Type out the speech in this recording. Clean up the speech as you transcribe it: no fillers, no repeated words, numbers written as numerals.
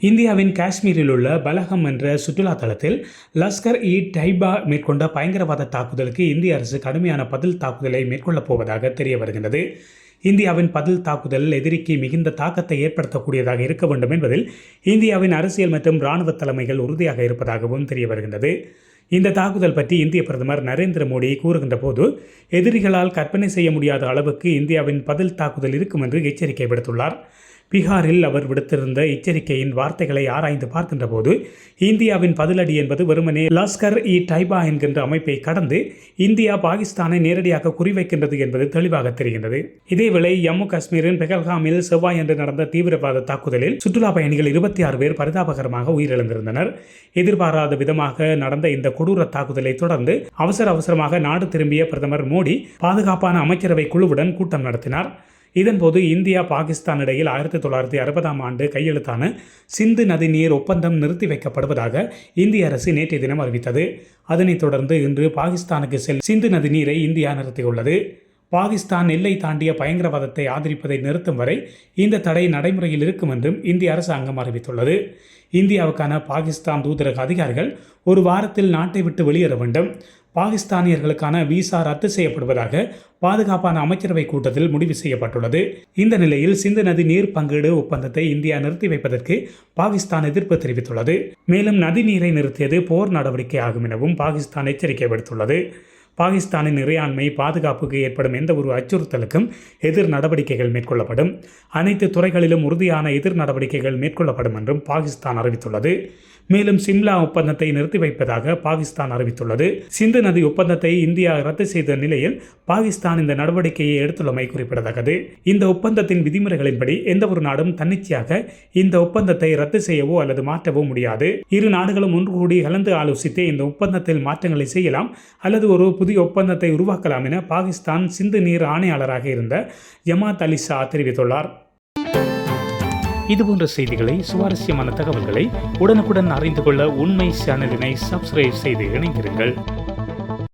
இந்தியாவின் காஷ்மீரில் உள்ள பலகம் என்ற சுற்றுலா தலத்தில் லஷ்கர் இ டைபா மேற்கொண்ட பயங்கரவாத தாக்குதலுக்கு இந்திய அரசு கடுமையான பதில் தாக்குதலை மேற்கொள்ளப் போவதாக தெரிய வருகிறது. இந்தியாவின் பதில் தாக்குதல் எதிரிக்கு மிகுந்த தாக்கத்தை ஏற்படுத்தக்கூடியதாக இருக்க வேண்டும் என்பதில் இந்தியாவின் அரசியல் மற்றும் இராணுவ தலைமைகள் உறுதியாக இருப்பதாகவும் தெரிய வருகின்றது. இந்த தாக்குதல் பற்றி இந்திய பிரதமர் நரேந்திர மோடி கூறுகின்ற போது, எதிரிகளால் கற்பனை செய்ய முடியாத அளவுக்கு இந்தியாவின் பதில் தாக்குதல் இருக்கும் என்று எச்சரிக்கை விடுத்துள்ளார். பீகாரில் அவர் விடுத்திருந்த எச்சரிக்கையின் வார்த்தைகளை ஆராய்ந்து பார்க்கின்ற போது, இந்தியாவின் பதிலடி என்பது வெறுமனே லஷ்கர் இ டைபா என்கின்ற அமைப்பை கடந்து இந்தியா பாகிஸ்தானை நேரடியாக குறிவைக்கின்றது என்பது தெளிவாக தெரிகின்றது. இதேவேளை ஜம்மு காஷ்மீரின் பெஹல்காமில் செவ்வாயன்று நடந்த தீவிரவாத தாக்குதலில் சுற்றுலா பயணிகள் 26 பேர் பரிதாபகரமாக உயிரிழந்திருந்தனர். எதிர்பாராத விதமாக நடந்த இந்த கொடூர தாக்குதலை தொடர்ந்து அவசரமாக நாடு திரும்பிய பிரதமர் மோடி பாதுகாப்பான அமைச்சரவை குழுவுடன் கூட்டம் நடத்தினார். இதன்போது இந்தியா பாகிஸ்தான் இடையில் 1960ஆம் ஆண்டு கையெழுத்தான சிந்து நதி நீர் ஒப்பந்தம் நிறுத்தி வைக்கப்படுவதாக இந்திய அரசு நேற்றைய தினம் அறிவித்தது. அதனைத் தொடர்ந்து இன்று பாகிஸ்தானுக்கு செல்லும் சிந்து நதி நீரை இந்தியா நிறுத்தியுள்ளது. பாகிஸ்தான் எல்லை தாண்டிய பயங்கரவாதத்தை ஆதரிப்பதை நிறுத்தும் வரை இந்த தடை நடைமுறையில் இருக்கும் என்றும் இந்திய அரசாங்கம் அறிவித்துள்ளது. இந்தியாவுக்கான பாகிஸ்தான் தூதரக அதிகாரிகள் ஒரு வாரத்தில் நாட்டை விட்டு வெளியேற வேண்டும். பாகிஸ்தானியர்களுக்கான விசா ரத்து செய்யப்படுவதாக பாதுகாப்பான அமைச்சரவை கூட்டத்தில் முடிவு செய்யப்பட்டுள்ளது. இந்த நிலையில் சிந்து நதி நீர் பங்கீடு ஒப்பந்தத்தை இந்தியா நிறுத்தி வைப்பதற்கு பாகிஸ்தான் எதிர்ப்பு தெரிவித்துள்ளது. மேலும் நதி நீரை நிறுத்தியது போர் நடவடிக்கை ஆகும் எனவும் பாகிஸ்தான் எச்சரிக்கை விடுத்துள்ளது. பாகிஸ்தானின் இறையாண்மை பாதுகாப்புக்கு ஏற்படும் எந்த ஒரு அச்சுறுத்தலுக்கும் எதிர் நடவடிக்கைகள் மேற்கொள்ளப்படும். அனைத்து துறைகளிலும் உறுதியான எதிர் நடவடிக்கைகள் மேற்கொள்ளப்படும் என்றும் பாகிஸ்தான் அறிவித்துள்ளது. மேலும் சிம்லா ஒப்பந்தத்தை நிறுத்தி வைப்பதாக பாகிஸ்தான் அறிவித்துள்ளது. சிந்து நதி ஒப்பந்தத்தை இந்தியா ரத்து செய்த நிலையில் பாகிஸ்தான் இந்த நடவடிக்கையை எடுத்துள்ளமை குறிப்பிடத்தக்கது. இந்த ஒப்பந்தத்தின் விதிமுறைகளின்படி எந்த ஒரு நாடும் தன்னிச்சையாக இந்த ஒப்பந்தத்தை ரத்து செய்யவோ அல்லது மாற்றவோ முடியாது. இரு நாடுகளும் ஒன்று கூடி கலந்து ஆலோசித்து இந்த ஒப்பந்தத்தில் மாற்றங்களை செய்யலாம் அல்லது ஒரு புதிய ஒப்பந்தத்தை உருவாக்கலாம் என பாகிஸ்தான் சிந்து நீர் ஆணையாளராக இருந்த ஜமாத் அலி ஷா தெரிவித்துள்ளார். இதுபோன்ற செய்திகளை, சுவாரஸ்யமான தகவல்களை உடனுக்குடன் அறிந்து கொள்ள உண்மை சேனலினை சப்ஸ்கிரைப் செய்து இணைந்திருங்கள்.